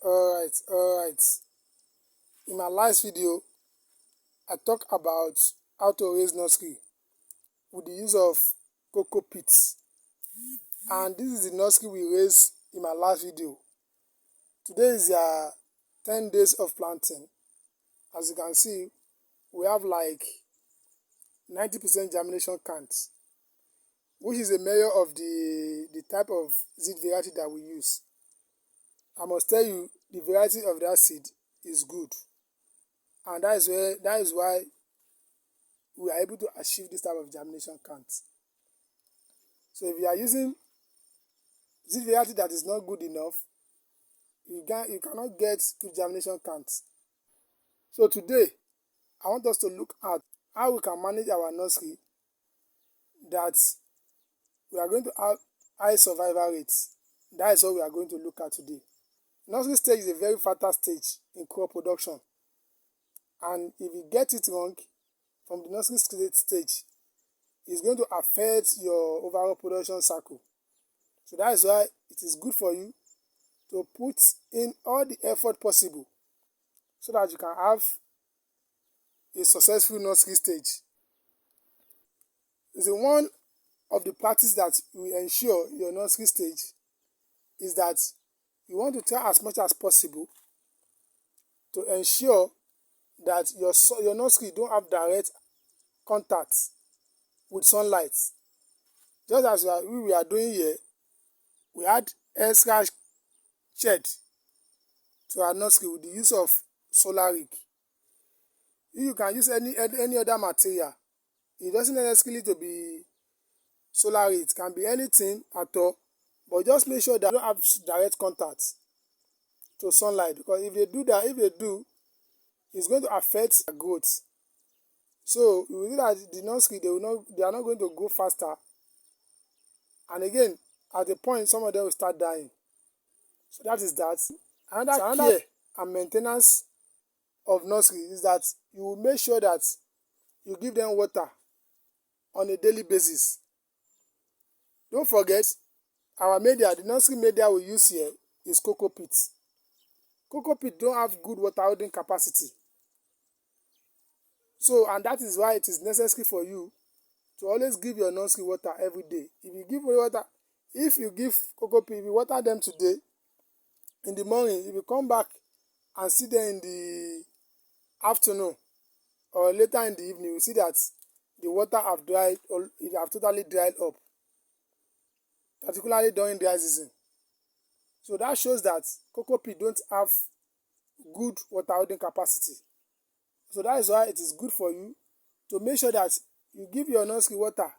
Alright. In my last video, I talked about how to raise nursery with the use of cocoa pits. And this is the nursery we raised in my last video. Today is 10 days of planting. As you can see, we have like 90% germination count, which is a measure of the type of seed variety that we use. I must tell you, the variety of that seed is good, and that is why we are able to achieve this type of germination count. So if you are using seed variety that is not good enough, you cannot get good germination count. So today, I want us to look at how we can manage our nursery that we are going to have high survival rates. That is what we are going to look at today. Nursery stage is a very fertile stage in crop production, and if you get it wrong from the nursery stage, it's going to affect your overall production cycle. So that is why it is good for you to put in all the effort possible so that you can have a successful nursery stage. The one of the practice that will ensure your nursery stage is that you want to try as much as possible to ensure that your nursery don't have direct contact with sunlight. Just as we are doing here, we add extra shade to our nursery with the use of solar rig. You can use any other material. It doesn't necessarily to be solar rig. It can be anything at all, but just make sure that you don't have direct contact to sunlight, because if they do, it's going to affect the growth. So you will see that the nursery they are not going to grow faster, and again at the point some of them will start dying. So that is that. Another care and maintenance of nursery is that you will make sure that you give them water on a daily basis. Don't forget, the nursery media we use here is cocoa pits. Cocoa pit don't have good water holding capacity. So, and that is why it is necessary for you to always give your nursery water every day. If you give cocoa pit, if you water them today in the morning, if you come back and see them in the afternoon or later in the evening, you see that the water have dried, or it have totally dried up, particularly during dry season. So that shows that cocoa pit don't have good water holding capacity. So that is why it is good for you to make sure that you give your nursery water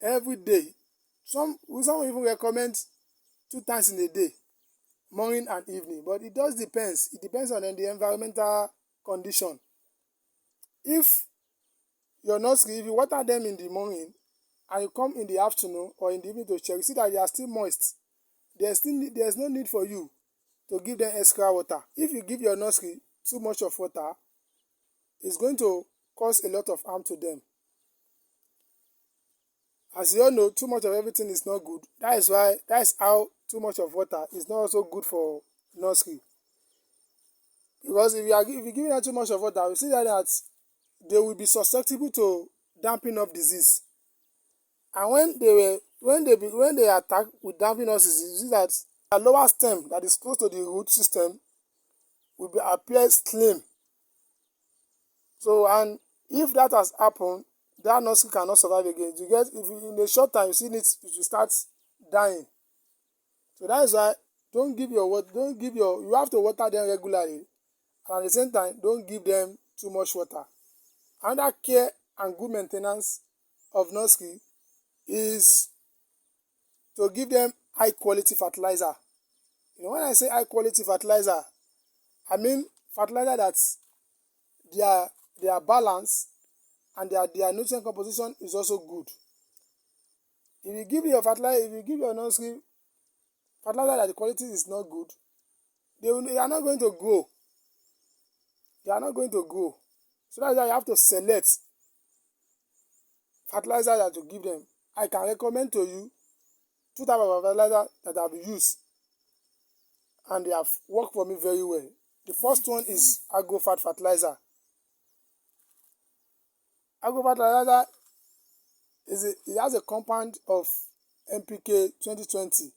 every day. Some even recommend 2 times in a day, morning and evening, but it does depends. It depends on the environmental condition. If your nursery, if you water them in the morning and you come in the afternoon or in the evening to check, you see that they are still moist, there's no need for you to give them extra water. If you give your nursery too much of water, it's going to cause a lot of harm to them. As you all know, too much of everything is not good. That is how too much of water is not also good for nursery. Because if you give them too much of water, you see that they will be susceptible to damping up disease. And when they attack with damping up disease, you see that the lower stem that is close to the root system will appear slim. So, and if that has happened, that nursery cannot survive again. In a short time you see it will start dying. So that is why you have to water them regularly, and at the same time don't give them too much water. Another care and good maintenance of nursery is to give them high quality fertilizer. When I say high quality fertilizer, I mean fertilizer that they are balanced and their nutrient composition is also good. If you give your nursery fertilizer that the quality is not good, they are not going to grow. So that's why you have to select fertilizer that you give them. I can recommend to you 2 types of fertilizer that I've used, and they have worked for me very well. The first one is agro-fat fertilizer. Agro-fat fertilizer it has a compound of NPK 2020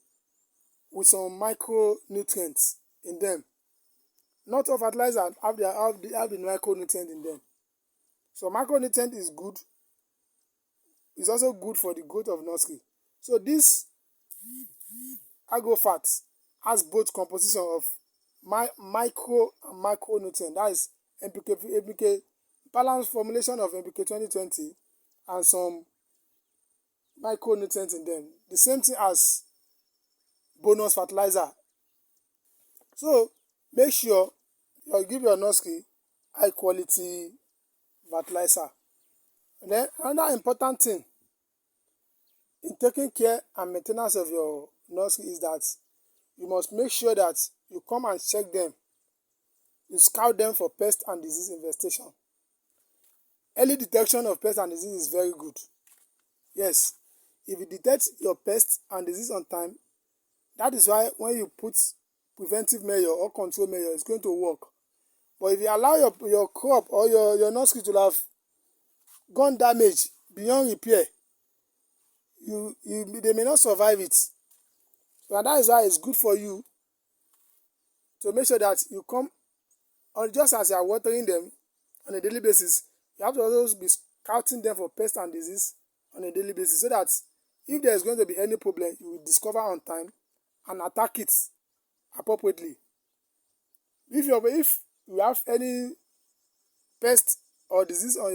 with some micronutrients in them. Not all fertilizers have the micronutrient in them. So micronutrient is good. It's also good for the growth of nursery. So this agrofat has both composition of micro and macronutrient. That is NPK balanced formulation of NPK 2020 and some micronutrients in them. The same thing as bonus fertilizer. So make sure you give your nursery high quality fertilizer. And then another important thing in taking care and maintenance of your nursery is that you must make sure that you come and check them. You scout them for pest and disease infestation. Early detection of pest and disease is very good. Yes, if you detect your pest and disease on time, that is why when you put preventive measure or control measure, it's going to work. But if you allow your crop or your nursery to have gone damaged beyond repair, they may not survive it. And that is why it's good for you to make sure that you come on, just as you are watering them on a daily basis, you have to also be scouting them for pests and disease on a daily basis, so that if there is going to be any problem, you will discover on time and attack it appropriately. If you have any pest or disease on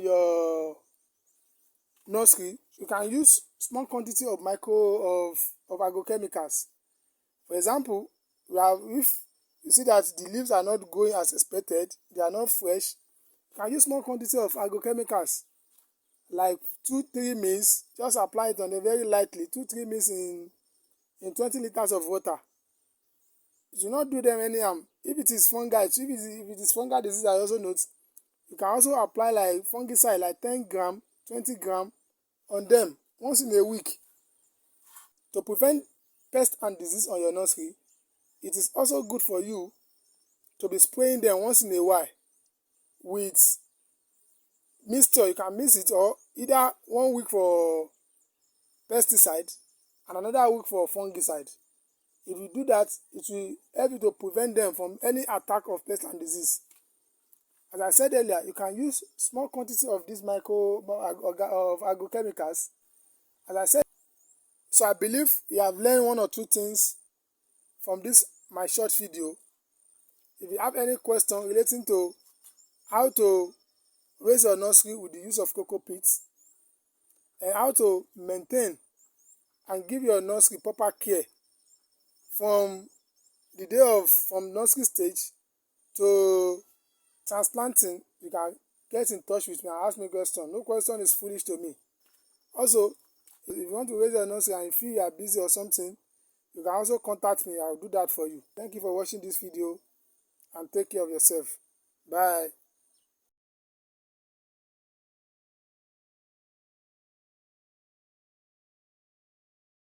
your nursery, you can use small quantity of agrochemicals. For example, if you see that the leaves are not growing as expected, they are not fresh, you can use small quantity of agrochemicals like 2-3 mils. Just apply it on a very lightly, 2-3 mils in 20 liters of water. Do not do them any harm. If it is fungi, if it is fungal disease, I also note, you can also apply like fungicide like 10 gram, 20 gram on them once in a week to prevent pest and disease on your nursery. It is also good for you to be spraying them once in a while with mixture. You can mix it, or either 1 week for pesticide and another week for fungicide. If you do that, it will help you to prevent them from any attack of pest and disease. As I said earlier, you can use small quantity of these agrochemicals. As I said, so I believe you have learned 1 or 2 things from this my short video. If you have any question relating to how to raise your nursery with the use of cocoa pits, and how to maintain and give your nursery proper care from nursery stage to transplanting, you can get in touch with me and ask me question. No question is foolish to me. Also, if you want to raise your nursery and you feel you are busy or something, you can also contact me. I will do that for you. Thank you for watching this video and take care of yourself. Bye.